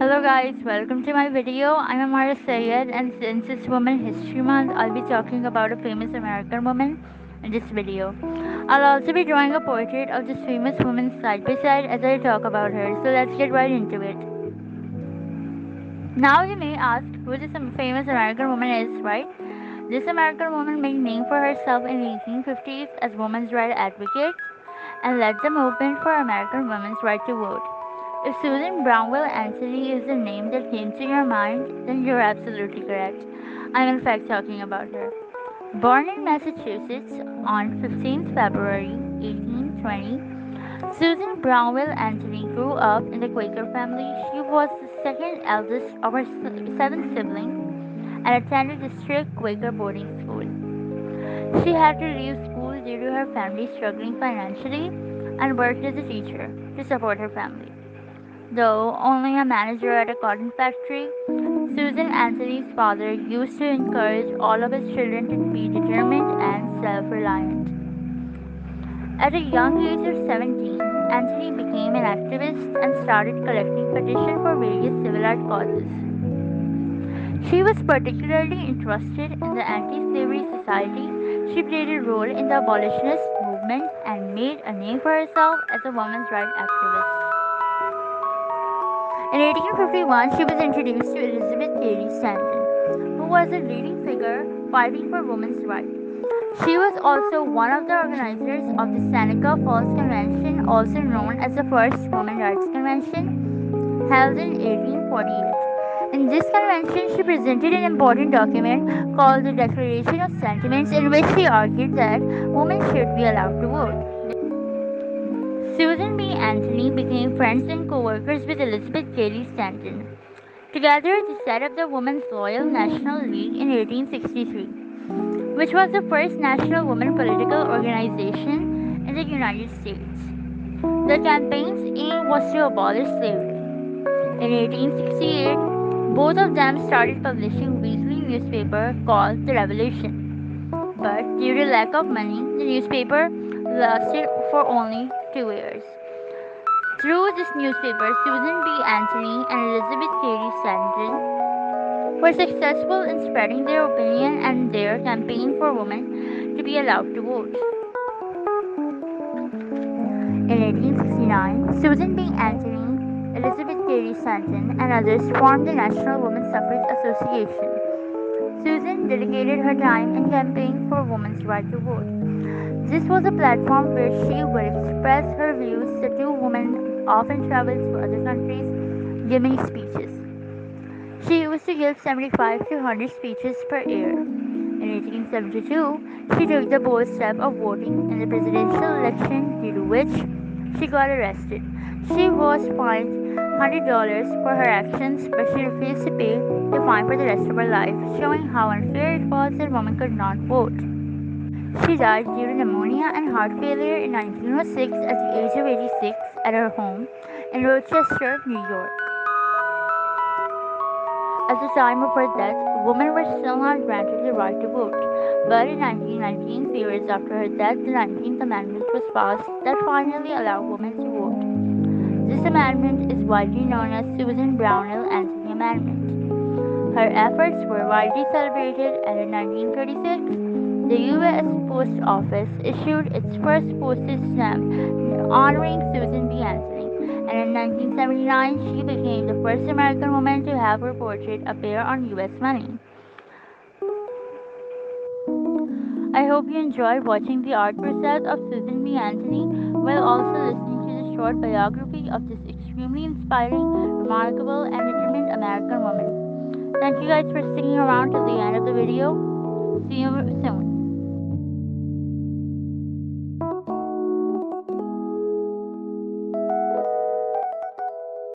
Hello guys, welcome to my video. I'm Amara Sayed, and since it's Women History Month, I'll be talking about a famous American woman in this video. I'll also be drawing a portrait of this famous woman side by side as I talk about her, so let's get right into it. Now you may ask who this famous American woman is, right? This American woman made name for herself in the 1850s as women's rights advocate and led the movement for American women's right to vote. If Susan Brownell Anthony is the name that came to your mind, then you're absolutely correct. I'm in fact talking about her. Born in Massachusetts on 15th February 1820, Susan Brownell Anthony grew up in the Quaker family. She was the second eldest of her seven siblings and attended the strict Quaker boarding school. She had to leave school due to her family struggling financially and worked as a teacher to support her family. Though only a manager at a cotton factory, Susan Anthony's father used to encourage all of his children to be determined and self-reliant. At a young age of 17, Anthony became an activist and started collecting petitions for various civil rights causes. She was particularly interested in the anti-slavery society. She played a role in the abolitionist movement and made a name for herself as a women's rights activist. In 1851, she was introduced to Elizabeth Cady Stanton, who was a leading figure fighting for women's rights. She was also one of the organizers of the Seneca Falls Convention, also known as the First Women's Rights Convention, held in 1848. In this convention, she presented an important document called the Declaration of Sentiments, in which she argued that women should be allowed to vote. Susan B. Anthony became friends and co-workers with Elizabeth Cady Stanton. Together, they set up the Women's Loyal National League in 1863, which was the first national women political organization in the United States. The campaign's aim was to abolish slavery. In 1868, both of them started publishing a weekly newspaper called The Revolution. But due to lack of money, the newspaper lasted for only 2 years. Through this newspaper, Susan B. Anthony and Elizabeth Cady Stanton were successful in spreading their opinion and their campaign for women to be allowed to vote. In 1869, Susan B. Anthony, Elizabeth Cady Stanton, and others formed the National Women's Suffrage Association. Susan dedicated her time in campaigning for women's right to vote. This was a platform where she would express her views. The two women often traveled to other countries, giving speeches. She used to give 75 to 100 speeches per year. In 1872, she took the bold step of voting in the presidential election, due to which she got arrested. She was fined $100 for her actions, but she refused to pay the fine for the rest of her life, showing how unfair it was that women could not vote. She died due to pneumonia and heart failure in 1906 at the age of 86 at her home in Rochester, New York. At the time of her death, women were still not granted the right to vote, but in 1919, 3 years after her death, the 19th Amendment was passed that finally allowed women to vote. This amendment is widely known as Susan Brownell Anthony Amendment. Her efforts were widely celebrated, and in 1936, the U.S. Post Office issued its first postage stamp honoring Susan B. Anthony, and in 1979, she became the first American woman to have her portrait appear on U.S. money. I hope you enjoyed watching the art process of Susan B. Anthony while also listening to the short biography of this extremely inspiring, remarkable, and determined American woman. Thank you guys for sticking around till the end of the video. See you soon.